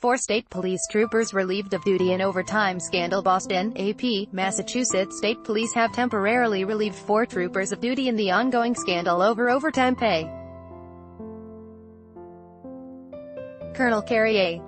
4 state police troopers relieved of duty in overtime scandal. Boston, AP, Massachusetts state police have temporarily relieved 4 troopers of duty in the ongoing scandal over overtime pay. Colonel Carrie A.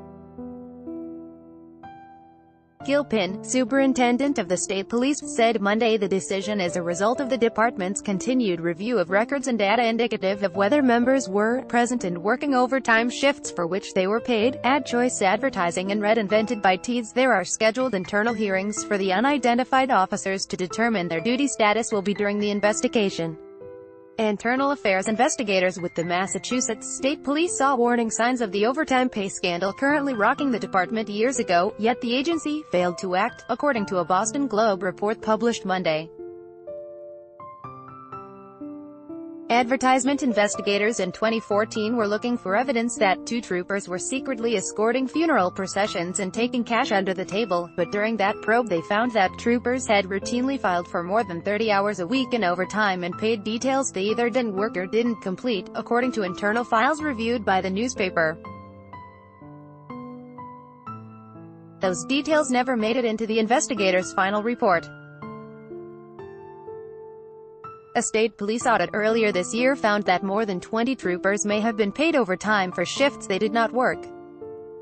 Gilpin, superintendent of the state police, said Monday the decision is a result of the department's continued review of records and data indicative of whether members were present and working overtime shifts for which they were paid. Ad choice advertising and Red invented by Teeds. There are scheduled internal hearings for the unidentified officers to determine their duty status will be during the investigation. Internal affairs investigators with the Massachusetts State Police saw warning signs of the overtime pay scandal currently rocking the department years ago, yet the agency failed to act, according to a Boston Globe report published Monday. Advertisement investigators in 2014 were looking for evidence that 2 troopers were secretly escorting funeral processions and taking cash under the table, but during that probe they found that troopers had routinely filed for more than 30 hours a week in overtime and paid details they either didn't work or didn't complete, according to internal files reviewed by the newspaper. Those details never made it into the investigators' final report. A state police audit earlier this year found that more than 20 troopers may have been paid overtime for shifts they did not work.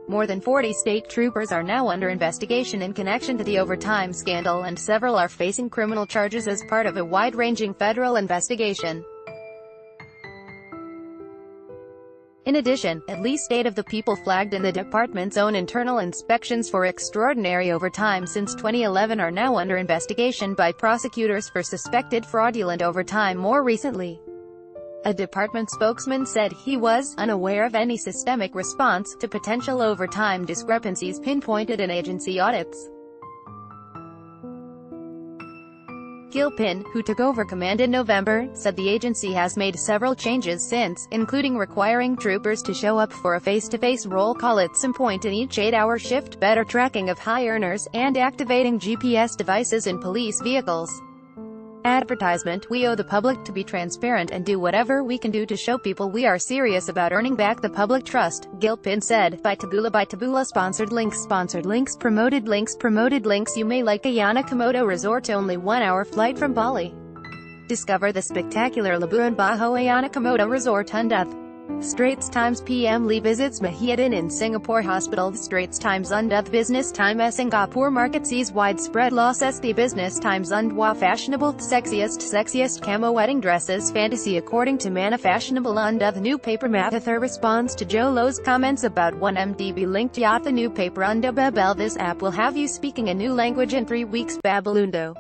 More than 40 state troopers are now under investigation in connection to the overtime scandal, and several are facing criminal charges as part of a wide-ranging federal investigation. In addition, at least 8 of the people flagged in the department's own internal inspections for extraordinary overtime since 2011 are now under investigation by prosecutors for suspected fraudulent overtime more recently. A department spokesman said he was unaware of any systemic response to potential overtime discrepancies pinpointed in agency audits. Gilpin, who took over command in November, said the agency has made several changes since, including requiring troopers to show up for a face-to-face roll call at some point in each 8-hour shift, better tracking of high earners, and activating GPS devices in police vehicles. Advertisement: we owe the public to be transparent and do whatever we can do to show people we are serious about earning back the public trust, Gilpin said. By Taboola sponsored links, promoted links. You may like Ayana Komodo Resort, only 1-hour flight from Bali. Discover the spectacular Labuan Bajo Ayana Komodo Resort Undeath. Straits Times PM Lee visits Mahidin in Singapore Hospital. Straits Times Undeath Business Time Singapore market sees widespread loss as the Business Times Undwa fashionable, sexiest camo wedding dresses fantasy according to Mana fashionable Undeath new paper. Mathather responds to Joe Low's comments about 1MDB linked yacht. The new paper Unda Babel. This app will have you speaking a new language in 3 weeks. Babalundo.